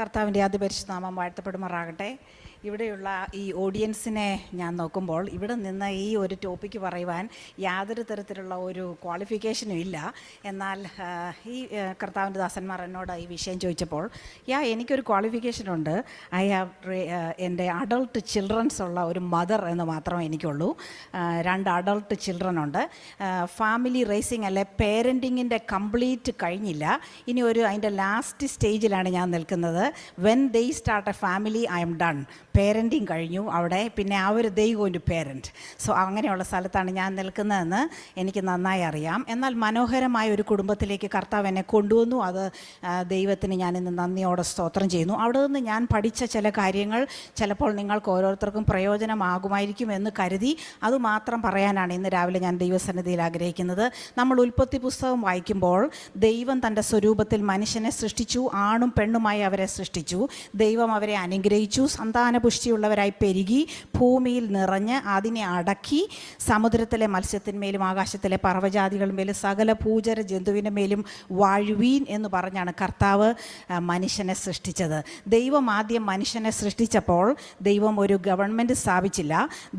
കർത്താവിൻ്റെ അതിപരിശുദ്ധ നാമം വാഴ്ത്തപ്പെടുമാറാകട്ടെ. ഇവിടെയുള്ള ഈ ഓഡിയൻസിനെ ഞാൻ നോക്കുമ്പോൾ ഇവിടെ നിന്ന് ഈ ഒരു ടോപ്പിക്ക് പറയുവാൻ യാതൊരു തരത്തിലുള്ള ഒരു ക്വാളിഫിക്കേഷനും ഇല്ല. എന്നാൽ ഈ കർത്താവിൻ്റെ ദാസന്മാർ എന്നോട് ഈ വിഷയം ചോദിച്ചപ്പോൾ എനിക്കൊരു ക്വാളിഫിക്കേഷനുണ്ട്. ഐ ഹാവ് എൻ്റെ അഡൾട്ട് ചിൽഡ്രൻസ് ഉള്ള ഒരു മദർ എന്ന് മാത്രമേ എനിക്കുള്ളൂ. 2 അഡൾട്ട് ചിൽഡ്രൻ ഉണ്ട്. ഫാമിലി റേസിംഗ് അല്ലെ പേരൻറ്റിങ്ങിൻ്റെ കംപ്ലീറ്റ് കഴിഞ്ഞില്ല. ഇനി അതിൻ്റെ ലാസ്റ്റ് സ്റ്റേജിലാണ് ഞാൻ നിൽക്കുന്നത്. When they start a family I am done. Parenting കഴിഞ്ഞു അവിടെ. പിന്നെ they going to parent. So അങ്ങനെയുള്ള സ്ഥലത്താണ് ഞാൻ നിൽക്കുന്നതെന്ന് എനിക്ക് നന്നായി അറിയാം. എന്നാൽ മനോഹരമായ ഒരു കുടുംബത്തിലേക്ക് കർത്താവ് എന്നെ കൊണ്ടുവന്നു. അത് ദൈവത്തിന് ഞാനിന്ന് നന്ദിയോടെ സ്തോത്രം ചെയ്യുന്നു. അവിടെ നിന്ന് ഞാൻ പഠിച്ച ചില കാര്യങ്ങൾ ചിലപ്പോൾ നിങ്ങൾക്ക് ഓരോരുത്തർക്കും പ്രയോജനമാകുമായിരിക്കും എന്ന് കരുതി അതുമാത്രം പറയാനാണ് ഇന്ന് രാവിലെ ഞാൻ ദൈവസന്നിധിയിൽ ആഗ്രഹിക്കുന്നത്. നമ്മൾ ഉൽപ്പത്തി പുസ്തകം വായിക്കുമ്പോൾ ദൈവം തൻ്റെ സ്വരൂപത്തിൽ മനുഷ്യനെ സൃഷ്ടിച്ചു. ആണും പെണ്ണുമായി അവരെ സൃഷ്ടിച്ചു. ദൈവം അവരെ അനുഗ്രഹിച്ചു. പുഷ്ടിയുള്ളവരായി പെരുകി ഭൂമിയിൽ നിറഞ്ഞ് അതിനെ അടക്കി സമുദ്രത്തിലെ മത്സ്യത്തിന്മേലും ആകാശത്തിലെ പർവ്വജാതികളുമേലും സകല ഭൂചര ജന്തുവിൻ്റെ മേലും വാഴുവീൻ എന്ന് പറഞ്ഞാണ് കർത്താവ് മനുഷ്യനെ സൃഷ്ടിച്ചത്. ദൈവം ആദ്യം മനുഷ്യനെ സൃഷ്ടിച്ചപ്പോൾ ദൈവം ഒരു ഗവൺമെൻറ് സ്ഥാപിച്ചില്ല,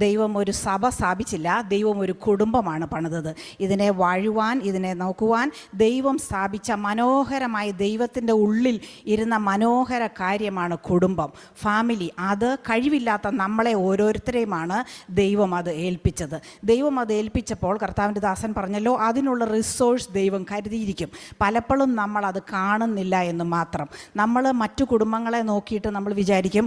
ദൈവം ഒരു സഭ സ്ഥാപിച്ചില്ല, ദൈവം ഒരു കുടുംബമാണ് പണിതത്. ഇതിനെ വാഴുവാൻ, ഇതിനെ നോക്കുവാൻ ദൈവം സ്ഥാപിച്ച മനോഹരമായ ദൈവത്തിൻ്റെ ഉള്ളിൽ ഇരുന്ന മനോഹര കാര്യമാണ് കുടുംബം, ഫാമിലി. അത് കഴിവില്ലാത്ത നമ്മളെ ഓരോരുത്തരെയുമാണ് ദൈവം അത് ഏൽപ്പിച്ചത്. ദൈവം അത് ഏൽപ്പിച്ചപ്പോൾ കർത്താവിൻ്റെ ദാസൻ പറഞ്ഞല്ലോ, അതിനുള്ള റിസോഴ്സ് ദൈവം കരുതിയിരിക്കും. പലപ്പോഴും നമ്മളത് കാണുന്നില്ല എന്ന് മാത്രം. നമ്മൾ മറ്റു കുടുംബങ്ങളെ നോക്കിയിട്ട് നമ്മൾ വിചാരിക്കും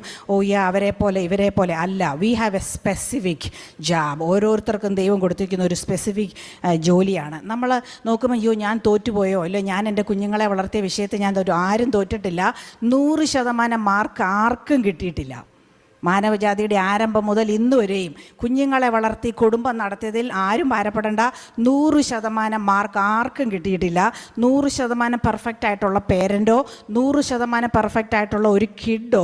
അവരെ പോലെ ഇവരെ പോലെ അല്ല. We have A specific jab. ഓരോരുത്തർക്കും ദൈവം കൊടുത്തിരിക്കുന്ന ഒരു സ്പെസിഫിക് ജോലിയാണ്. നമ്മൾ നോക്കുമ്പോൾ ഞാൻ തോറ്റുപോയോ, അല്ലോ ഞാൻ എൻ്റെ കുഞ്ഞുങ്ങളെ വളർത്തിയ വിഷയത്തിൽ ഞാൻ ആരും തോറ്റിട്ടില്ല. 100% മാർക്ക് ആർക്കും കിട്ടിയിട്ടില്ല. മാനവജാതിയുടെ ആരംഭം മുതൽ ഇന്ന് വരെയും കുഞ്ഞുങ്ങളെ വളർത്തി കുടുംബം നടത്തിയതിൽ ആരും ഭാരപ്പെടേണ്ട. 100% മാർക്ക് ആർക്കും കിട്ടിയിട്ടില്ല. 100% പെർഫെക്റ്റ് ആയിട്ടുള്ള പേരൻറ്റോ, 100% പെർഫെക്റ്റ് ആയിട്ടുള്ള ഒരു കിഡോ,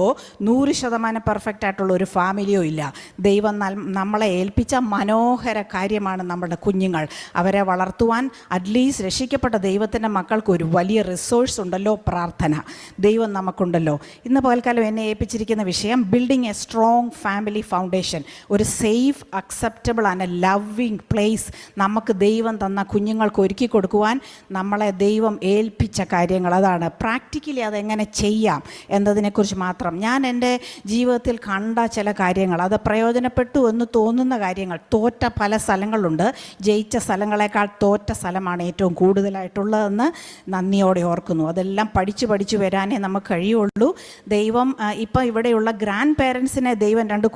100% പെർഫെക്റ്റ് ആയിട്ടുള്ള ഒരു ഫാമിലിയോ ഇല്ല. ദൈവം നമ്മളെ ഏൽപ്പിച്ച മനോഹര കാര്യമാണ് നമ്മുടെ കുഞ്ഞുങ്ങൾ. അവരെ വളർത്തുവാൻ അറ്റ്ലീസ്റ്റ് രക്ഷിക്കപ്പെട്ട ദൈവത്തിൻ്റെ മക്കൾക്ക് ഒരു വലിയ റിസോഴ്സ് ഉണ്ടല്ലോ, പ്രാർത്ഥന. ദൈവം നമുക്കുണ്ടല്ലോ. ഇന്ന് പകൽക്കാലം എന്നെ ഏൽപ്പിച്ചിരിക്കുന്ന വിഷയം building a strong family foundation. ഒരു safe, acceptable and a loving place നമുക്ക് ദൈവം തന്ന കുഞ്ഞുങ്ങൾക്ക് ഒരുക്കി കൊടുക്കുവാൻ നമ്മളെ ദൈവം ഏൽപ്പിച്ച കാര്യങ്ങൾ. അതാണ് പ്രാക്ടിക്കലി അതെങ്ങനെ ചെയ്യാം എന്നതിനെക്കുറിച്ച് മാത്രം. ഞാൻ എൻ്റെ ജീവിതത്തിൽ കണ്ട ചില കാര്യങ്ങൾ, അത് പ്രയോജനപ്പെട്ടു എന്ന് തോന്നുന്ന കാര്യങ്ങൾ. തോറ്റ പല സ്ഥലങ്ങളുണ്ട്. ജയിച്ച സ്ഥലങ്ങളെക്കാൾ തോറ്റ സ്ഥലമാണ് ഏറ്റവും കൂടുതലായിട്ടുള്ളതെന്ന് നന്ദിയോടെ ഓർക്കുന്നു. അതെല്ലാം പഠിച്ചു വരാനേ നമുക്ക് കഴിയുള്ളൂ. ദൈവം ഇപ്പം ഇവിടെയുള്ള ഗ്രാൻഡ് പേരൻസിനെ ദൈവം 2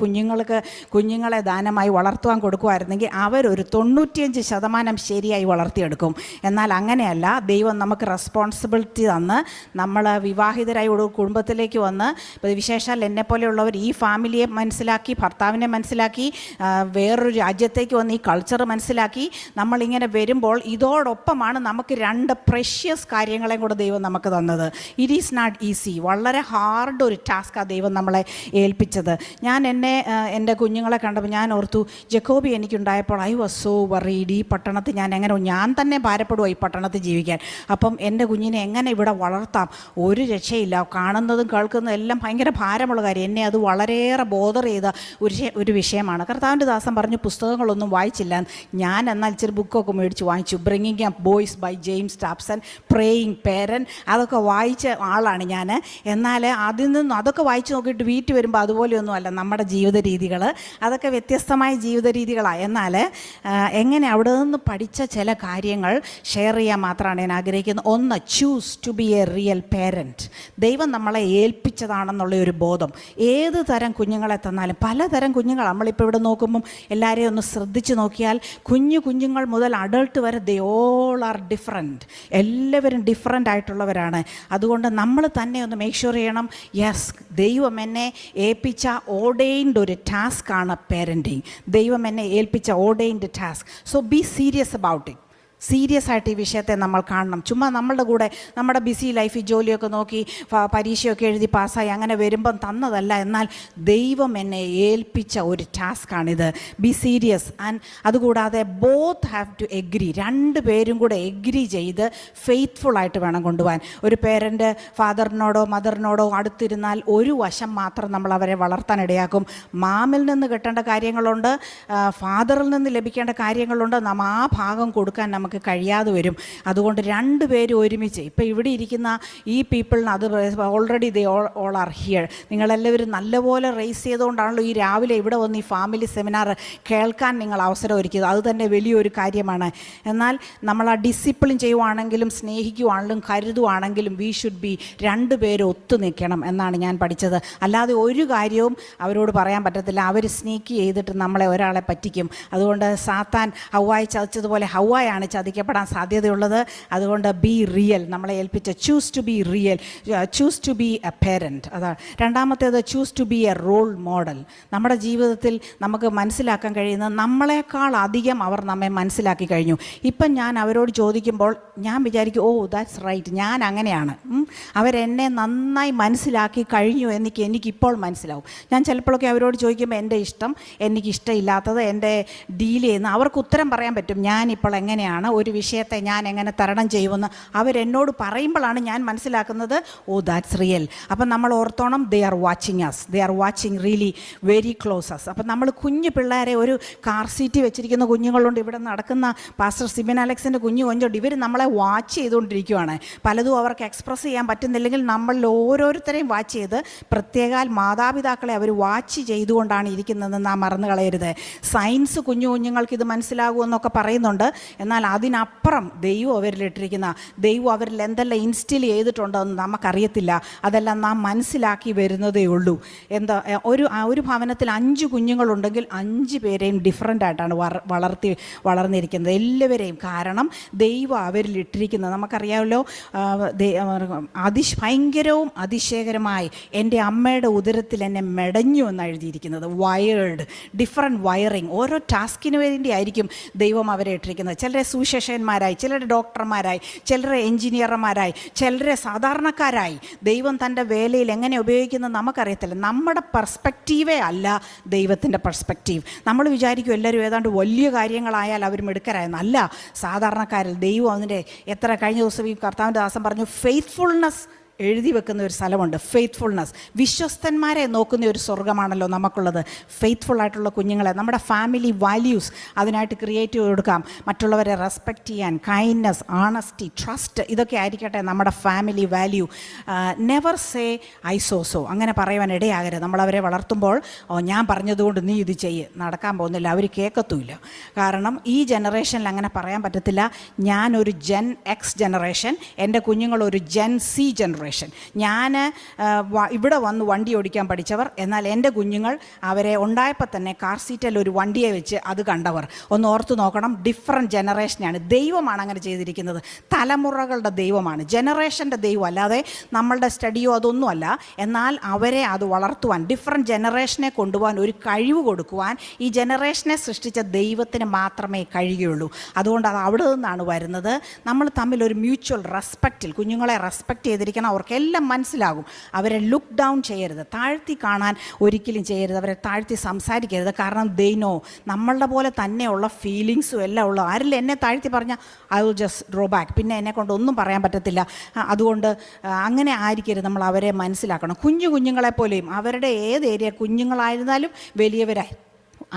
കുഞ്ഞുങ്ങളെ ദാനമായി വളർത്തുവാൻ കൊടുക്കുമായിരുന്നെങ്കിൽ അവരൊരു 95% ശരിയായി വളർത്തിയെടുക്കും. എന്നാൽ അങ്ങനെയല്ല. ദൈവം നമുക്ക് റെസ്പോൺസിബിലിറ്റി തന്ന് നമ്മൾ വിവാഹിതരായി ഒരു കുടുംബത്തിലേക്ക് വന്ന്, വിശേഷാൽ എന്നെപ്പോലെയുള്ളവർ ഈ ഫാമിലിയെ മനസ്സിലാക്കി, ഭർത്താവിനെ മനസ്സിലാക്കി, വേറൊരു രാജ്യത്തേക്ക് വന്ന് ഈ കൾച്ചർ മനസ്സിലാക്കി നമ്മളിങ്ങനെ വരുമ്പോൾ ഇതോടൊപ്പമാണ് നമുക്ക് 2 പ്രഷ്യസ് കാര്യങ്ങളെയും കൂടെ ദൈവം നമുക്ക് തന്നത്. It is not easy. വളരെ ഹാർഡ് ഒരു ടാസ്ക്കാണ് ദൈവം നമ്മളെ ഏൽപ്പിച്ചത്. ഞാൻ എൻ്റെ കുഞ്ഞുങ്ങളെ കണ്ടപ്പോൾ ഞാൻ ഓർത്തു, Jacobi എനിക്കുണ്ടായപ്പോൾ I was so worried. ഈ പട്ടണത്തിൽ ഞാൻ തന്നെ ഭാരപ്പെടുക ഈ പട്ടണത്തിൽ ജീവിക്കാൻ. അപ്പം എൻ്റെ കുഞ്ഞിനെ എങ്ങനെ ഇവിടെ വളർത്താം? ഒരു രക്ഷയില്ല. കാണുന്നതും കേൾക്കുന്നതും എല്ലാം ഭയങ്കര ഭാരമുള്ള കാര്യം. എന്നെ അത് വളരെയേറെ ബോധർ ചെയ്ത ഒരു വിഷയമാണ്. കർത്താവിൻ്റെ ദാസൻ പറഞ്ഞു പുസ്തകങ്ങളൊന്നും വായിച്ചില്ല. ഞാൻ എന്നാൽ ഇച്ചിരി ബുക്കൊക്കെ മേടിച്ച് വാങ്ങിച്ചു. Bringing up boys by James Dobson, praying parent, അതൊക്കെ വായിച്ച ആളാണ് ഞാൻ. എന്നാൽ അതിൽ നിന്ന് അതൊക്കെ വായിച്ച് നോക്കിയിട്ട് വീട്ടിൽ വരുമ്പോൾ അതുപോലെയൊന്നും അല്ല നമ്മുടെ ജീവിത രീതികൾ. അതൊക്കെ വ്യത്യസ്തമായ ജീവിത രീതികളാണ്. എന്നാൽ എങ്ങനെ അവിടെ നിന്ന് പഠിച്ച ചില കാര്യങ്ങൾ ഷെയർ ചെയ്യാൻ മാത്രമാണ് ഞാൻ ആഗ്രഹിക്കുന്നത്. ഒന്ന്, choose to be a real parent. ദൈവം നമ്മളെ ഏൽപ്പിച്ചതാണെന്നുള്ള ഒരു ബോധം. ഏത് തരം കുഞ്ഞുങ്ങളെ തന്നാലും, പലതരം കുഞ്ഞുങ്ങൾ നമ്മളിപ്പോൾ ഇവിടെ നോക്കുമ്പം എല്ലാവരെയും ഒന്ന് ശ്രദ്ധിച്ച് നോക്കിയാൽ കുഞ്ഞുങ്ങൾ മുതൽ അഡൾട്ട് വരെ ദേ ഓൾ ആർ ഡിഫറെൻറ്റ്. എല്ലാവരും ഡിഫറെൻ്റ് ആയിട്ടുള്ളവരാണ്. അതുകൊണ്ട് നമ്മൾ തന്നെ ഒന്ന് മേക്ക് ഷുവർ ചെയ്യണം, യെസ്, ദൈവം എന്നെ ഏൽപ്പിച്ച ഓർഡെയിൻഡ് ഒരു ടാസ്ക്കാണ് പേരൻറ്റിങ്. ദൈവം എന്നെ ഏൽപ്പിച്ച ഓർഡെയിൻഡ് task. So be serious about it. Serious ആയിട്ട് ഈ വിഷയത്തെ നമ്മൾ കാണണം. ചുമ്മാ നമ്മളുടെ കൂടെ നമ്മുടെ ബിസി ലൈഫിൽ ജോലിയൊക്കെ നോക്കി പരീക്ഷയൊക്കെ എഴുതി പാസ്സായി അങ്ങനെ വരുമ്പം തന്നതല്ല. എന്നാൽ ദൈവം എന്നെ ഏൽപ്പിച്ച ഒരു ടാസ്ക്കാണിത്. Be serious. ആൻഡ് അതുകൂടാതെ ബോത്ത് ഹാവ് ടു എഗ്രി. രണ്ടുപേരും കൂടെ എഗ്രി ചെയ്ത് ഫെയ്ത്ത്ഫുള്ളായിട്ട് വേണം കൊണ്ടുപോകാൻ. ഒരു പേരൻ്റ് ഫാദറിനോടോ മദറിനോടോ അടുത്തിരുന്നാൽ ഒരു വശം മാത്രം നമ്മൾ അവരെ വളർത്താനിടയാക്കും. മാമിൽ നിന്ന് കിട്ടേണ്ട കാര്യങ്ങളുണ്ട്, ഫാദറിൽ നിന്ന് ലഭിക്കേണ്ട കാര്യങ്ങളുണ്ട്. നാം ആ ഭാഗം കൊടുക്കാൻ നമുക്ക് കഴിയാതെ വരും. അതുകൊണ്ട് രണ്ടുപേരും ഒരുമിച്ച്, ഇപ്പോൾ ഇവിടെ ഇരിക്കുന്ന ഈ പീപ്പിളിന് അത് already they all are here. നിങ്ങളെല്ലാവരും നല്ലപോലെ റേസ് ചെയ്തുകൊണ്ടാണല്ലോ ഈ രാവിലെ ഇവിടെ വന്ന് ഈ ഫാമിലി സെമിനാർ കേൾക്കാൻ നിങ്ങൾ അവസരം ഒരുക്കിയത്. അത് തന്നെ വലിയൊരു കാര്യമാണ്. എന്നാൽ നമ്മൾ ആ ഡിസിപ്ലിൻ ചെയ്യുവാണെങ്കിലും സ്നേഹിക്കുവാണെങ്കിലും കരുതുവാണെങ്കിലും വി ഷുഡ് ബി രണ്ടുപേരും ഒത്തു നിൽക്കണം എന്നാണ് ഞാൻ പഠിച്ചത്. അല്ലാതെ ഒരു കാര്യവും അവരോട് പറയാൻ പറ്റത്തില്ല. അവർ സ്നീക്ക് ചെയ്തിട്ട് നമ്മളെ ഒരാളെ പറ്റിക്കും. അതുകൊണ്ട് സാത്താൻ ഹൗവായി ചതിച്ചതുപോലെ ഹൗവായാണ് ചതിക്കപ്പെടാൻ സാധ്യതയുള്ളത്. അതുകൊണ്ട് ബി റിയൽ. നമ്മളെ ഏൽപ്പിച്ച choose to be real, choose to be a parent. അതാണ്. രണ്ടാമത്തേത് choose to be a role model. നമ്മുടെ ജീവിതത്തിൽ നമുക്ക് മനസ്സിലാക്കാൻ കഴിയുന്നത് നമ്മളെക്കാൾ അധികം അവർ നമ്മെ മനസ്സിലാക്കി കഴിഞ്ഞു. ഇപ്പം ഞാൻ അവരോട് ചോദിക്കുമ്പോൾ ഞാൻ വിചാരിക്കും, ഓ ദാറ്റ്സ് റൈറ്റ്, ഞാൻ അങ്ങനെയാണ്, അവരെന്നെ നന്നായി മനസ്സിലാക്കി കഴിഞ്ഞു എനിക്കിപ്പോൾ മനസ്സിലാവും. ഞാൻ ചിലപ്പോഴൊക്കെ അവരോട് ചോദിക്കുമ്പോൾ എൻ്റെ ഇഷ്ടം, എനിക്കിഷ്ടമില്ലാത്തത്, എൻ്റെ ഡീൽ ചെയ്യുന്ന അവർക്ക് ഉത്തരം പറയാൻ പറ്റും. ഞാനിപ്പോൾ എങ്ങനെയാണ്, ഒരു വിഷയത്തെ ഞാൻ എങ്ങനെ തരണം ചെയ്യുമെന്ന് അവരെന്നോട് പറയുമ്പോഴാണ് ഞാൻ മനസ്സിലാക്കുന്നത്, ഓ ദാറ്റ്സ് റിയൽ. അപ്പം നമ്മൾ ഓർത്തോണം, they are watching us, they are watching really very close us. അപ്പം നമ്മൾ കുഞ്ഞു പിള്ളേരെ, ഒരു കാർ സീറ്റ് വെച്ചിരിക്കുന്ന കുഞ്ഞുങ്ങളുണ്ട്, ഇവിടെ നടക്കുന്ന പാസ്റ്റർ സിബിൻ അലക്സിൻ്റെ കുഞ്ഞുണ്ട്, ഇവർ നമ്മളെ വാച്ച് ചെയ്തുകൊണ്ടിരിക്കുകയാണ്. പലതും അവർക്ക് എക്സ്പ്രസ് ചെയ്യാൻ പറ്റുന്നില്ലെങ്കിൽ നമ്മളിൽ ഓരോരുത്തരെയും വാച്ച് ചെയ്ത്, പ്രത്യേകാൽ മാതാപിതാക്കളെ അവർ വാച്ച് ചെയ്തുകൊണ്ടാണ് ഇരിക്കുന്നതെന്ന് നാം മറന്നു കളയരുത്. സയൻസ് കുഞ്ഞുങ്ങൾക്ക് ഇത് മനസ്സിലാകുമെന്നൊക്കെ പറയുന്നുണ്ട്. എന്നാൽ അതിനപ്പുറം ദൈവം അവരിലിട്ടിരിക്കുന്ന, ദൈവം അവരിൽ എന്തെല്ലാം ഇൻസ്റ്റിൽ ചെയ്തിട്ടുണ്ടെന്ന് നമുക്കറിയത്തില്ല. അതെല്ലാം നാം മനസ്സിലാക്കി വരുന്നതേ ഉള്ളൂ. ഒരു ഭവനത്തിൽ 5 കുഞ്ഞുങ്ങളുണ്ടെങ്കിൽ 5 പേരെയും ഡിഫറൻ്റ് ആയിട്ടാണ് വളർന്നിരിക്കുന്നത്, എല്ലാവരെയും. കാരണം ദൈവം അവരിലിട്ടിരിക്കുന്നത് നമുക്കറിയാമല്ലോ. ഭയങ്കരവും അതിശയകരമായി എൻ്റെ അമ്മയുടെ ഉദരത്തിൽ എന്നെ മെടഞ്ഞു എന്ന് എഴുതിയിരിക്കുന്നത്. Wired, different wiring. ഓരോ ടാസ്കിന് വേണ്ടി ആയിരിക്കും ദൈവം അവരെ ഇട്ടിരിക്കുന്നത്. ചിലരെ സുവിശേഷന്മാരായി, ചിലരെ ഡോക്ടർമാരായി, ചിലരെ എൻജിനീയർമാരായി, ചിലരെ സാധാരണക്കാരായി. ദൈവം തൻ്റെ വേലയിൽ എങ്ങനെ ഉപയോഗിക്കുന്നത് നമുക്കറിയത്തില്ല. നമ്മുടെ പെർസ്പെക്റ്റീവേ അല്ല ദൈവത്തിൻ്റെ പെർസ്പെക്റ്റീവ്. നമ്മൾ വിചാരിക്കും എല്ലാവരും ഏതാണ്ട് വലിയ കാര്യങ്ങളായാൽ അവർ മിടുക്കരായെന്ന്. അല്ല, സാധാരണക്കാരിൽ ദൈവം അതിൻ്റെ കഴിഞ്ഞ ദിവസം ഈ കർത്താവിൻ്റെ ദാസൻ പറഞ്ഞു, ഫെയ്ത്ത്ഫുൾനെസ് എഴുതി വെക്കുന്ന ഒരു സ്ഥലമുണ്ട്. ഫെയ്ത്ത്ഫുൾനെസ്, വിശ്വസ്തന്മാരെ നോക്കുന്ന ഒരു സ്വർഗ്ഗമാണല്ലോ നമുക്കുള്ളത്. ഫെയ്ത്ത്ഫുള്ളായിട്ടുള്ള കുഞ്ഞുങ്ങളെ, നമ്മുടെ ഫാമിലി വാല്യൂസ് അതിനായിട്ട് ക്രിയേറ്റ് ചെയ്ത് കൊടുക്കാം. മറ്റുള്ളവരെ റെസ്പെക്റ്റ് ചെയ്യാൻ, കൈൻഡ്നെസ്, ഓണസ്റ്റി, ട്രസ്റ്റ്, ഇതൊക്കെ ആയിരിക്കട്ടെ നമ്മുടെ family value. Never say I so അങ്ങനെ പറയുവാൻ ഇടയാകരുത്. നമ്മളവരെ വളർത്തുമ്പോൾ, ഞാൻ പറഞ്ഞതുകൊണ്ട് നീ ഇത് ചെയ്യ്, നടക്കാൻ പോകുന്നില്ല, അവർ കേൾക്കത്തുമില്ല. കാരണം ഈ ജനറേഷനിൽ അങ്ങനെ പറയാൻ പറ്റത്തില്ല. ഞാനൊരു ജെൻ എക്സ് ജനറേഷൻ, എൻ്റെ കുഞ്ഞുങ്ങളൊരു ജെൻ സി ജനറേഷൻ. ഞാൻ ഇവിടെ വന്ന് വണ്ടി ഓടിക്കാൻ പഠിച്ചവർ, എന്നാൽ എൻ്റെ കുഞ്ഞുങ്ങൾ അവരെ ഉണ്ടായപ്പോൾ തന്നെ കാർ സീറ്റിൽ ഒരു വണ്ടിയെ വെച്ച് അത് കണ്ടവർ. ഒന്ന് ഓർത്ത് നോക്കണം, ഡിഫറെൻറ്റ് ജനറേഷനാണ്. ദൈവമാണ് അങ്ങനെ ചെയ്തിരിക്കുന്നത്. തലമുറകളുടെ ദൈവമാണ്, ജനറേഷൻ്റെ ദൈവം, അല്ലാതെ നമ്മളുടെ സ്റ്റഡിയോ അതൊന്നുമല്ല. എന്നാൽ അവരെ അത് വളർത്തുവാൻ, ഡിഫറെൻറ്റ് ജനറേഷനെ കൊണ്ടുപോകാൻ ഒരു കഴിവ് കൊടുക്കുവാൻ ഈ ജനറേഷനെ സൃഷ്ടിച്ച ദൈവത്തിന് മാത്രമേ കഴിയുകയുള്ളൂ. അതുകൊണ്ട് അത് അവിടെ നിന്നാണ് വരുന്നത്. നമ്മൾ തമ്മിൽ ഒരു മ്യൂച്വൽ റെസ്പെക്റ്റിൽ കുഞ്ഞുങ്ങളെ റെസ്പെക്റ്റ് ചെയ്തിരിക്കണം. അവർക്കെല്ലാം മനസ്സിലാകും. അവരെ ലുക്ക് ഡൗൺ ചെയ്യരുത്, താഴ്ത്തി കാണാൻ ഒരിക്കലും ചെയ്യരുത്, അവരെ താഴ്ത്തി സംസാരിക്കരുത്. കാരണം ദേ നോ, നമ്മളുടെ പോലെ തന്നെയുള്ള ഫീലിങ്സും എല്ലാം ഉള്ള ആരിൽ എന്നെ താഴ്ത്തി പറഞ്ഞാൽ I will just draw back, പിന്നെ എന്നെ കൊണ്ട് ഒന്നും പറയാൻ പറ്റത്തില്ല. അതുകൊണ്ട് അങ്ങനെ ആയിരിക്കരുത്. നമ്മൾ അവരെ മനസ്സിലാക്കണം. കുഞ്ഞുങ്ങളെപ്പോലെയും അവരുടെ ഏത് ഏരിയ കുഞ്ഞുങ്ങളായിരുന്നാലും വലിയവരായി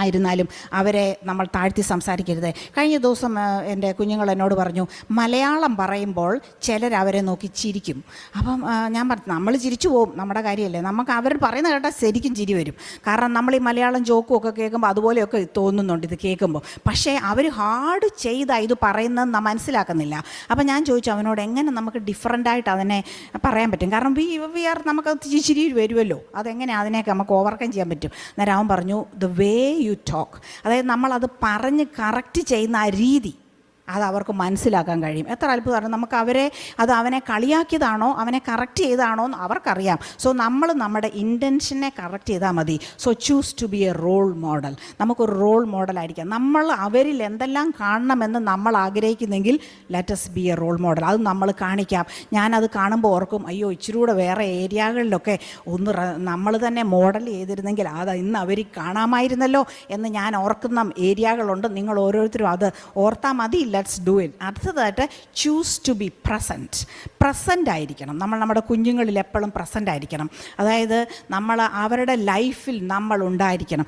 ആയിരുന്നാലും അവരെ നമ്മൾ താഴ്ത്തി സംസാരിക്കരുത്. കഴിഞ്ഞ ദിവസം എൻ്റെ കുഞ്ഞുങ്ങൾ എന്നോട് പറഞ്ഞു, മലയാളം പറയുമ്പോൾ ചിലരവരെ നോക്കി ചിരിക്കും. അപ്പം ഞാൻ പറഞ്ഞു, നമ്മൾ ചിരിച്ചു പോവും, നമ്മുടെ കാര്യമല്ലേ. നമുക്ക് അവർ പറയുന്ന കേട്ടാൽ ശരിക്കും ചിരി വരും. കാരണം നമ്മൾ ഈ മലയാളം ജോക്കും ഒക്കെ കേൾക്കുമ്പോൾ അതുപോലെയൊക്കെ തോന്നുന്നുണ്ട് ഇത് കേൾക്കുമ്പോൾ. പക്ഷേ അവർ ഹാർഡ് ചെയ്താൽ ഇത് പറയുന്നതെന്ന് മനസ്സിലാക്കുന്നില്ല. അപ്പം ഞാൻ ചോദിച്ചു അവനോട്, എങ്ങനെ നമുക്ക് ഡിഫറൻ്റായിട്ട് അതിനെ പറയാൻ പറ്റും? കാരണം വി ആർ നമുക്ക് ചിരി വരുമല്ലോ, അതെങ്ങനെ അതിനെയൊക്കെ നമുക്ക് ഓവർകം ചെയ്യാൻ പറ്റും? അന്നേരം അവൻ പറഞ്ഞു, ദ വേ യു ടോക്ക്, അതായത് നമ്മളത് പറഞ്ഞ് കറക്റ്റ് ചെയ്യുന്ന ആ രീതി, അത് അവർക്ക് മനസ്സിലാക്കാൻ കഴിയും. എത്ര അത്ഭുതമാണ്. നമുക്ക് അവനെ കളിയാക്കിയതാണോ അവനെ കറക്റ്റ് ചെയ്താണോ എന്ന് അവർക്കറിയാം. സോ നമ്മൾ നമ്മുടെ ഇൻറ്റൻഷനെ കറക്റ്റ് ചെയ്താൽ മതി. So choose to be a role model. നമുക്കൊരു റോൾ മോഡലായിരിക്കാം. നമ്മൾ അവരിൽ എന്തെല്ലാം കാണണമെന്ന് നമ്മൾ ആഗ്രഹിക്കുന്നെങ്കിൽ let's be a role model. അത് നമ്മൾ കാണിക്കാം. ഞാനത് കാണുമ്പോൾ ഓർക്കും, അയ്യോ ഇച്ചിരി കൂടെ വേറെ ഏരിയകളിലൊക്കെ നമ്മൾ തന്നെ മോഡൽ ചെയ്തിരുന്നെങ്കിൽ അത് ഇന്ന് അവർ കാണാമായിരുന്നല്ലോ എന്ന് ഞാൻ ഓർക്കുന്ന ഏരിയകളുണ്ട്. നിങ്ങൾ ഓരോരുത്തരും അത് ഓർത്താൽ മതി. Let's do it. അടുത്തതായിട്ട് ചൂസ് ടു ബി പ്രസൻ്റ് ആയിരിക്കണം. നമ്മുടെ കുഞ്ഞുങ്ങളിൽ എപ്പോഴും പ്രസൻ്റ് ആയിരിക്കണം. അതായത് നമ്മൾ അവരുടെ ലൈഫിൽ നമ്മൾ ഉണ്ടായിരിക്കണം.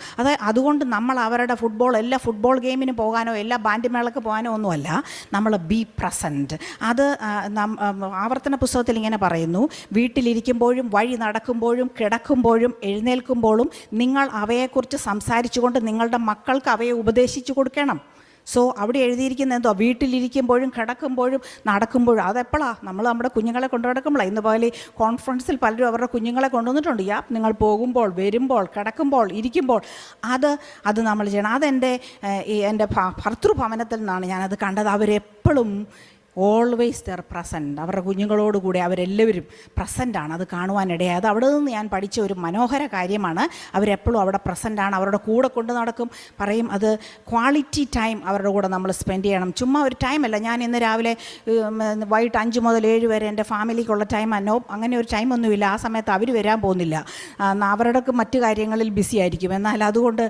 അതുകൊണ്ട് നമ്മൾ അവരുടെ എല്ലാ ഫുട്ബോൾ ഗെയിമിന് പോകാനോ എല്ലാ ബാൻഡ് മേളക്ക് പോകാനോ ഒന്നുമല്ല, നമ്മൾ ബി പ്രസൻറ്റ്. അത് ആവർത്തന പുസ്തകത്തിൽ ഇങ്ങനെ പറയുന്നു, വീട്ടിലിരിക്കുമ്പോഴും വഴി നടക്കുമ്പോഴും കിടക്കുമ്പോഴും എഴുന്നേൽക്കുമ്പോഴും നിങ്ങൾ അവയെക്കുറിച്ച് സംസാരിച്ചുകൊണ്ട് നിങ്ങളുടെ മക്കൾക്ക് അവയെ ഉപദേശിച്ചു കൊടുക്കണം. സോ അവിടെ എഴുതിയിരിക്കുന്ന എന്തോ, വീട്ടിലിരിക്കുമ്പോഴും കിടക്കുമ്പോഴും നടക്കുമ്പോഴും. അതെപ്പോഴാണ്? നമ്മൾ നമ്മുടെ കുഞ്ഞുങ്ങളെ കൊണ്ടു നടക്കുമ്പോഴാണ്. ഇന്ന് പോലെ കോൺഫറൻസിൽ പലരും അവരുടെ കുഞ്ഞുങ്ങളെ കൊണ്ടുവന്നിട്ടുണ്ട്. നിങ്ങൾ പോകുമ്പോൾ, വരുമ്പോൾ, കിടക്കുമ്പോൾ, ഇരിക്കുമ്പോൾ അത് നമ്മൾ ചെയ്യണം. എൻ്റെ ഭർതൃഭവനത്തിൽ നിന്നാണ് ഞാനത് കണ്ടത്. അവരെപ്പോഴും ഓൾവേസ് ദർ പ്രസൻറ്റ്. അവരുടെ കുഞ്ഞുങ്ങളോടുകൂടി അവരെല്ലാവരും പ്രസൻറ്റാണ്. അത് കാണുവാനിടയായി. അത് അവിടെ നിന്ന് ഞാൻ പഠിച്ച ഒരു മനോഹര കാര്യമാണ്. അവരെപ്പോഴും അവിടെ പ്രസൻറ്റാണ്. അവരുടെ കൂടെ കൊണ്ട് നടക്കും. പറയും അത് ക്വാളിറ്റി ടൈം അവരുടെ കൂടെ നമ്മൾ സ്പെൻഡ് ചെയ്യണം. ചുമ്മാ ഒരു ടൈമല്ല. ഞാൻ ഇന്ന് രാവിലെ വൈകിട്ട് 5 മുതൽ 7 വരെ എൻ്റെ ഫാമിലിക്കുള്ള ടൈമാണ്. അങ്ങനെ ഒരു ടൈമൊന്നുമില്ല. ആ സമയത്ത് അവർ വരാൻ പോകുന്നില്ല. അവരുടെ മറ്റു കാര്യങ്ങളിൽ ബിസി ആയിരിക്കും. എന്നാൽ അതുകൊണ്ട്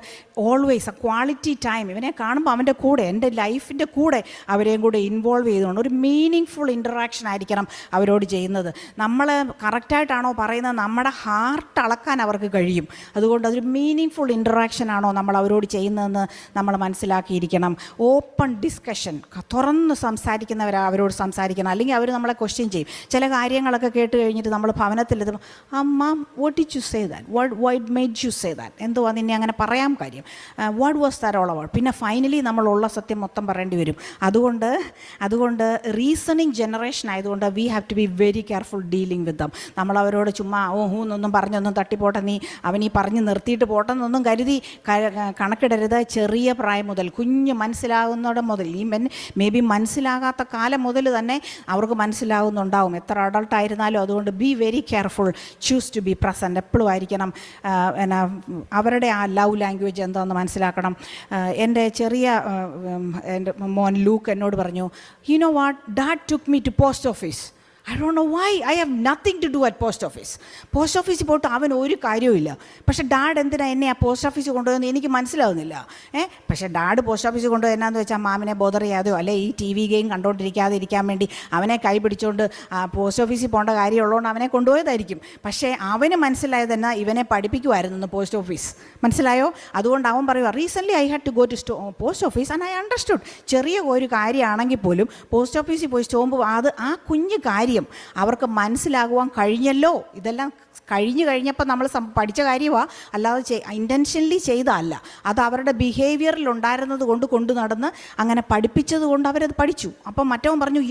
ഓൾവേസ് ക്വാളിറ്റി ടൈം ഇവനെ കാണുമ്പോൾ അവൻ്റെ കൂടെ, എൻ്റെ ലൈഫിൻ്റെ കൂടെ അവരെയും കൂടെ ഇൻവോൾവ് ചെയ്തുകൊണ്ട് ഒരു മീനിങ് ഫുൾ ഇൻറ്ററാക്ഷൻ ആയിരിക്കണം അവരോട് ചെയ്യുന്നത്. നമ്മൾ കറക്റ്റായിട്ടാണോ പറയുന്നത്, നമ്മുടെ ഹാർട്ട് അളക്കാൻ അവർക്ക് കഴിയും. അതുകൊണ്ട് അതൊരു മീനിങ് ഫുൾ ഇൻറ്ററാക്ഷൻ ആണോ നമ്മൾ അവരോട് ചെയ്യുന്നതെന്ന് നമ്മൾ മനസ്സിലാക്കിയിരിക്കണം. ഓപ്പൺ ഡിസ്കഷൻ, തുറന്ന് അവരോട് സംസാരിക്കണം. അല്ലെങ്കിൽ അവർ നമ്മളെ ക്വസ്റ്റ്യൻ ചെയ്യും. ചില കാര്യങ്ങളൊക്കെ കേട്ട് കഴിഞ്ഞിട്ട് നമ്മൾ ഭവനത്തിലെത്തുമ്പോൾ, അമ്മ what did you say that, what made you say that, എന്തുവാ നിന്നെ അങ്ങനെ പറയാൻ കാര്യം, what was that all about. പിന്നെ ഫൈനലി നമ്മളുള്ള സത്യം മൊത്തം പറയേണ്ടി വരും. അതുകൊണ്ട് റീസണിങ് ജനറേഷൻ ആയതുകൊണ്ട് we have to be very careful dealing with them. നമ്മൾ അവരോട് ചുമ്മാ ഹൂന്നൊന്നും പറഞ്ഞൊന്നും തട്ടിപ്പോട്ടെ, അവനീ പറഞ്ഞ് നിർത്തിയിട്ട് പോട്ടെന്നൊന്നും കരുതി കണക്കിടരുത്. ചെറിയ പ്രായം മുതൽ, കുഞ്ഞ് മനസ്സിലാകുന്നിടം മുതൽ, മേ ബി മനസ്സിലാകാത്ത കാലം മുതൽ തന്നെ അവർക്ക് മനസ്സിലാകുന്നുണ്ടാവും, എത്ര അഡൾട്ടായിരുന്നാലും. അതുകൊണ്ട് be very careful, choose to be present. എപ്പോഴും ആയിരിക്കണം. അവരുടെ ആ ലവ് ലാംഗ്വേജ് എന്താണെന്ന് മനസ്സിലാക്കണം. എൻ്റെ മോൻ ലൂക്ക് എന്നോട് പറഞ്ഞു, you know what, Dad took me to post office. I don't know why. I have nothing to do at post office. Post ഓഫീസിൽ പോയിട്ട് അവൻ ഒരു കാര്യവുമില്ല. പക്ഷേ ഡാഡ് എന്തിനാ എന്നെ ആ പോസ്റ്റ് ഓഫീസിൽ കൊണ്ടുപോയെന്ന് എനിക്ക് മനസ്സിലാവുന്നില്ല. പക്ഷേ ഡാഡ് പോസ്റ്റ് ഓഫീസിൽ കൊണ്ടുപോയി എന്നാന്ന് വെച്ചാൽ മാമിനെ ബോധർ ചെയ്യാതെയോ അല്ലെ ഈ TV ഗെയിം കണ്ടുകൊണ്ടിരിക്കാതെ ഇരിക്കാൻ വേണ്ടി അവനെ കൈ പിടിച്ചുകൊണ്ട് പോസ്റ്റ് ഓഫീസിൽ പോകേണ്ട കാര്യമുള്ളതുകൊണ്ട് അവനെ കൊണ്ടുപോയതായിരിക്കും. പക്ഷേ അവന് മനസ്സിലായത് തന്നെ ഇവനെ പഠിപ്പിക്കുമായിരുന്നു പോസ്റ്റ് ഓഫീസ്. മനസ്സിലായോ? അതുകൊണ്ട് അവൻ പറയുക, recently I had to go to post office and I understood. ചെറിയ ഒരു കാര്യമാണെങ്കിൽ പോലും പോസ്റ്റ് ഓഫീസിൽ പോയി പോകുമ്പോൾ ആ കുഞ്ഞു കാര്യം അവർക്ക് മനസ്സിലാകുവാൻ കഴിഞ്ഞല്ലോ. ഇതെല്ലാം കഴിഞ്ഞപ്പോൾ നമ്മൾ പഠിച്ച കാര്യമാണ്, അല്ലാതെ ഇൻറ്റൻഷനലി ചെയ്തതല്ല. അത് അവരുടെ ബിഹേവിയറിൽ ഉണ്ടായിരുന്നത് കൊണ്ട് കൊണ്ടു നടന്ന് അങ്ങനെ പഠിപ്പിച്ചത് കൊണ്ട് അവരത് പഠിച്ചു. അപ്പം മറ്റവൻ പറഞ്ഞു,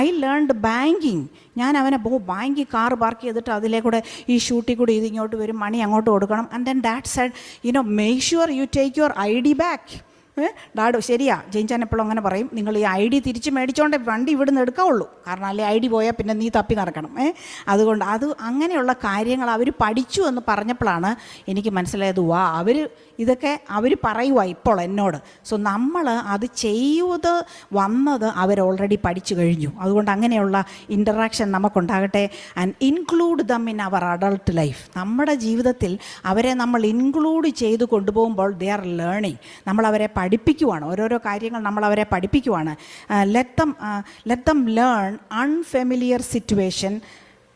ഐ ലേൺഡ് ബാങ്കിങ്. ഞാൻ അവനെ ബാങ്കിൽ കാർ പാർക്ക് ചെയ്തിട്ട് അതിലേക്കൂടെ ഈ ഷൂട്ടിൽ കൂടി ഇതിങ്ങോട്ട് വരും, മണി അങ്ങോട്ട് കൊടുക്കണം. And then dad said, make sure you take your ID back. Dad ശരിയാ, ജയിച്ചാൻ എപ്പോഴും അങ്ങനെ പറയും, നിങ്ങൾ ഈ ID തിരിച്ച് മേടിച്ചോണ്ടേ വണ്ടി ഇവിടുന്ന് എടുക്കാവുള്ളൂ, കാരണം അല്ലെ ID പോയാൽ പിന്നെ നീ തപ്പി നടക്കണം. അതുകൊണ്ട് അങ്ങനെയുള്ള കാര്യങ്ങൾ അവർ പഠിച്ചു എന്ന് പറഞ്ഞപ്പോഴാണ് എനിക്ക് മനസ്സിലായത്, ഇതൊക്കെ അവർ പറയുക ഇപ്പോൾ എന്നോട്. സോ നമ്മൾ അത് വന്നത് അവർ ഓൾറെഡി പഠിച്ചു കഴിഞ്ഞു. അതുകൊണ്ട് അങ്ങനെയുള്ള ഇൻറ്ററാക്ഷൻ നമുക്കുണ്ടാകട്ടെ. And include them in our adult life. നമ്മുടെ ജീവിതത്തിൽ അവരെ നമ്മൾ ഇൻക്ലൂഡ് ചെയ്ത് കൊണ്ടുപോകുമ്പോൾ ദേ ആർ ലേണിങ്. നമ്മളവരെ പഠിപ്പിക്കുവാണ്, ഓരോരോ കാര്യങ്ങൾ നമ്മളവരെ പഠിപ്പിക്കുവാണ്. Let them learn unfamiliar situation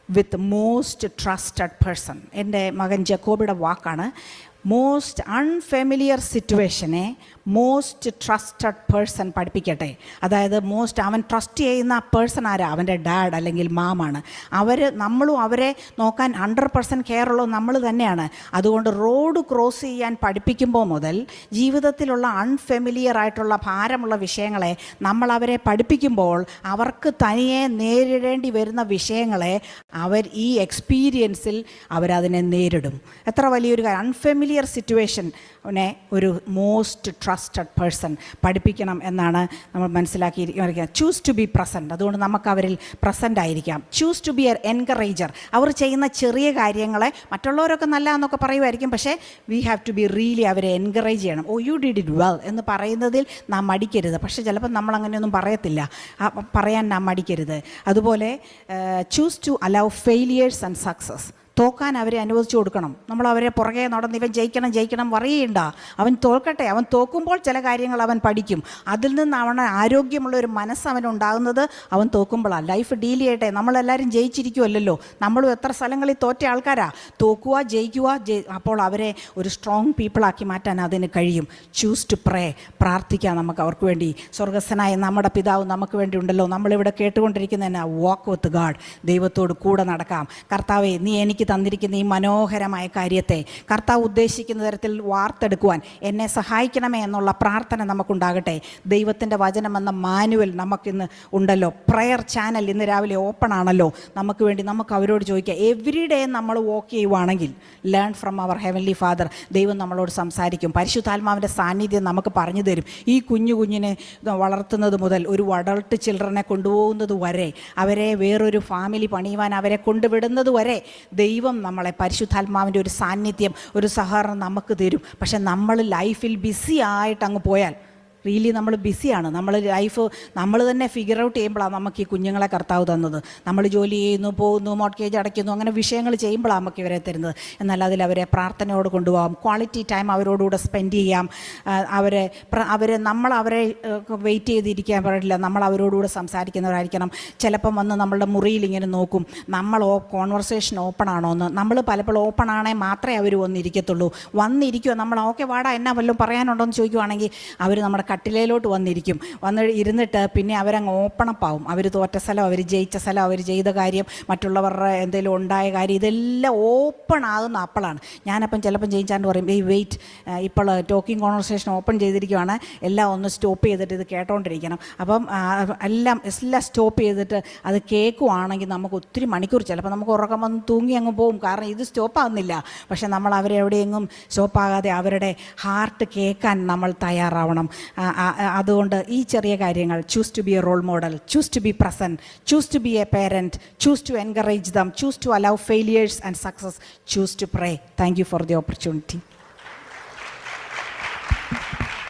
with most trusted person. എൻ്റെ മകൻ ജക്കോബിയുടെ വാക്കാണ്. മോസ്റ്റ് അൺഫെമിലിയർ സിറ്റുവേഷനെ മോസ്റ്റ് ട്രസ്റ്റഡ് പേഴ്സൺ പഠിപ്പിക്കട്ടെ. അതായത് അവൻ ട്രസ്റ്റ് ചെയ്യുന്ന പേഴ്സൺ ആരാ? അവൻ്റെ ഡാഡ് അല്ലെങ്കിൽ മാമാണ്. നമ്മളും അവരെ നോക്കാൻ 100% കെയർ ഉള്ളത് നമ്മൾ തന്നെയാണ്. അതുകൊണ്ട് റോഡ് ക്രോസ് ചെയ്യാൻ പഠിപ്പിക്കുമ്പോൾ മുതൽ ജീവിതത്തിലുള്ള അൺഫെമിലിയർ ആയിട്ടുള്ള ഭാരമുള്ള വിഷയങ്ങളെ നമ്മൾ അവരെ പഠിപ്പിക്കുമ്പോൾ അവർക്ക് തനിയെ നേരിടേണ്ടി വരുന്ന വിഷയങ്ങളെ ഈ എക്സ്പീരിയൻസിൽ അവരതിനെ നേരിടും. എത്ര വലിയൊരു കാര്യം! അൺഫെമിലിയർ ഫെയിലിയർ സിറ്റുവേഷനെ ഒരു മോസ്റ്റ് ട്രസ്റ്റഡ് പേഴ്സൺ പഠിപ്പിക്കണം എന്നാണ് നമ്മൾ മനസ്സിലാക്കിയിരിക്കുക. Choose to be present. അതുകൊണ്ട് നമുക്ക് അവരിൽ പ്രസൻ്റ് ആയിരിക്കാം. Choose to be a encourager. അവർ ചെയ്യുന്ന ചെറിയ കാര്യങ്ങളെ മറ്റുള്ളവരൊക്കെ നല്ല എന്നൊക്കെ പറയുമായിരിക്കും, പക്ഷേ we have to be really അവരെ എൻകറേജ് ചെയ്യണം. Oh you did it well എന്ന് പറയുന്നതിൽ നാം മടിക്കരുത്. പക്ഷേ ചിലപ്പോൾ നമ്മൾ അങ്ങനെയൊന്നും പറയത്തില്ല, പറയാൻ നാം മടിക്കരുത്. അതുപോലെ choose to allow failures and success. തോക്കാൻ അവരെ അനുവദിച്ചു കൊടുക്കണം. നമ്മൾ അവരെ പുറകെ നടന്ന് ഇവൻ ജയിക്കണം പറയണ്ട. അവൻ തോൽക്കട്ടെ. അവൻ തോക്കുമ്പോൾ ചില കാര്യങ്ങൾ അവൻ പഠിക്കും. അതിൽ നിന്ന് അവന് ആരോഗ്യമുള്ള ഒരു മനസ്സ് അവനുണ്ടാകുന്നത് അവൻ തോക്കുമ്പോഴാണ്. ലൈഫ് ഡീൽ ചെയ്യട്ടെ. നമ്മളെല്ലാവരും ജയിച്ചിരിക്കുമല്ലോ. നമ്മളും എത്ര സ്ഥലങ്ങളിൽ തോറ്റ ആൾക്കാരാ. തോക്കുക, ജയിക്കുക, അപ്പോൾ അവരെ ഒരു സ്ട്രോങ് പീപ്പിളാക്കി മാറ്റാൻ അതിന് കഴിയും. Choose to pray. പ്രാർത്ഥിക്കാം നമുക്ക് അവർക്ക് വേണ്ടി. സ്വർഗസ്ഥനായ നമ്മുടെ പിതാവ് നമുക്ക് വേണ്ടി ഉണ്ടല്ലോ. നമ്മളിവിടെ കേട്ടുകൊണ്ടിരിക്കുന്നതന്നെ വാക്ക് വിത്ത് ഗാഡ്. ദൈവത്തോട് കൂടെ നടക്കാം. കർത്താവേ, നീ എനിക്ക് തന്നിരിക്കുന്ന ഈ മനോഹരമായ കാര്യത്തെ കർത്താവ് ഉദ്ദേശിക്കുന്ന തരത്തിൽ വാർത്തെടുക്കുവാൻ എന്നെ സഹായിക്കണമേ എന്നുള്ള പ്രാർത്ഥന നമുക്കുണ്ടാകട്ടെ. ദൈവത്തിൻ്റെ വചനമെന്ന മാനുവൽ നമുക്കിന്ന് ഉണ്ടല്ലോ. പ്രയർ ചാനൽ ഇന്ന് രാവിലെ ഓപ്പൺ ആണല്ലോ. നമുക്ക് വേണ്ടി നമുക്ക് അവരോട് ചോദിക്കാം. എവറി ഡേ നമ്മൾ വോക്ക് ചെയ്യുവാണെങ്കിൽ learn from our heavenly father. ദൈവം നമ്മളോട് സംസാരിക്കും. പരിശുദ്ധാത്മാവിൻ്റെ സാന്നിധ്യം നമുക്ക് പറഞ്ഞു തരും. ഈ കുഞ്ഞിനെ വളർത്തുന്നത് മുതൽ ഒരു അഡൾട്ട് ചിൽഡ്രനെ കൊണ്ടുപോകുന്നത് വരെ, അവരെ വേറൊരു ഫാമിലി പണിയുവാൻ അവരെ കൊണ്ടുവിടുന്നത് വരെ ദൈവം നമ്മളെ പരിശുദ്ധാത്മാവിൻ്റെ ഒരു സാന്നിധ്യം, ഒരു സഹകരണം നമുക്ക് തരും. പക്ഷെ നമ്മൾ ലൈഫിൽ ബിസി ആയിട്ട് അങ്ങ് പോയാൽ റിയലി നമ്മൾ ബിസിയാണ്. നമ്മൾ ലൈഫ് നമ്മൾ തന്നെ ഫിഗർ ഔട്ട് ചെയ്യുമ്പോഴാണ് നമുക്ക് ഈ കുഞ്ഞുങ്ങളെ കർത്താവ് തന്നത്. നമ്മൾ ജോലി ചെയ്യുന്നു, പോകുന്നു, മോർട്ട്ഗേജ് അടയ്ക്കുന്നു, അങ്ങനെ വിഷയങ്ങൾ ചെയ്യുമ്പോഴാണ് നമുക്ക് ഇവരെ തരുന്നത്. എന്നാൽ അതിൽ അവരെ പ്രാർത്ഥനയോട് കൊണ്ടുപോകാം. ക്വാളിറ്റി ടൈം അവരോടുകൂടെ സ്പെൻഡ് ചെയ്യാം. നമ്മൾ അവരെ വെയിറ്റ് ചെയ്തിരിക്കാൻ പാടില്ല. നമ്മൾ അവരോടുകൂടെ സംസാരിക്കുന്നവരായിരിക്കണം. ചിലപ്പം വന്ന് നമ്മളുടെ മുറിയിൽ ഇങ്ങനെ നോക്കും, നമ്മൾ കോൺവെർസേഷൻ ഓപ്പൺ ആണോ എന്ന്. നമ്മൾ പലപ്പോഴും ഓപ്പൺ ആണേ മാത്രമേ അവർ വന്നിരിക്കത്തുള്ളൂ. വന്നിരിക്കുമോ, നമ്മൾ ഓക്കെ വാടാ എന്നാ വല്ലതും പറയാനുണ്ടോ എന്ന് ചോദിക്കുവാണെങ്കിൽ അവർ നമ്മുടെ കട്ടിലയിലോട്ട് വന്നിരിക്കും. ഇരുന്നിട്ട് പിന്നെ അവരങ്ങ് ഓപ്പണപ്പ് ആവും. അവർ തോറ്റ സ്ഥലം, അവർ ജയിച്ച സ്ഥലം, അവർ ചെയ്ത കാര്യം, മറ്റുള്ളവരുടെ എന്തെങ്കിലും ഉണ്ടായ കാര്യം, ഇതെല്ലാം ഓപ്പൺ ആകുന്ന അപ്പോഴാണ്. ഞാനപ്പം ചിലപ്പം ജയിച്ചാണ്ട് പറയും, വെയിറ്റ്, ഇപ്പോൾ ടോക്കിംഗ് കോൺവെർസേഷൻ ഓപ്പൺ ചെയ്തിരിക്കുകയാണ്, എല്ലാം ഒന്ന് സ്റ്റോപ്പ് ചെയ്തിട്ട് ഇത് കേട്ടോണ്ടിരിക്കണം. അപ്പം എല്ലാം സ്റ്റോപ്പ് ചെയ്തിട്ട് അത് കേൾക്കുവാണെങ്കിൽ നമുക്ക് ഒത്തിരി മണിക്കൂർ, ചിലപ്പോൾ നമുക്ക് ഉറക്കം വന്ന് തൂങ്ങി അങ്ങ് പോകും. കാരണം ഇത് സ്റ്റോപ്പാകുന്നില്ല. പക്ഷെ നമ്മൾ അവരെ എവിടെയെങ്കിലും സ്റ്റോപ്പാകാതെ അവരുടെ ഹാർട്ട് കേൾക്കാൻ നമ്മൾ തയ്യാറാവണം. അതുകൊണ്ട് ഈ ചെറിയ കാര്യങ്ങൾ, choose to be a role model, choose to be present, choose to be a parent, choose to encourage them, choose to allow failures and success, choose to pray. Thank you for the opportunity.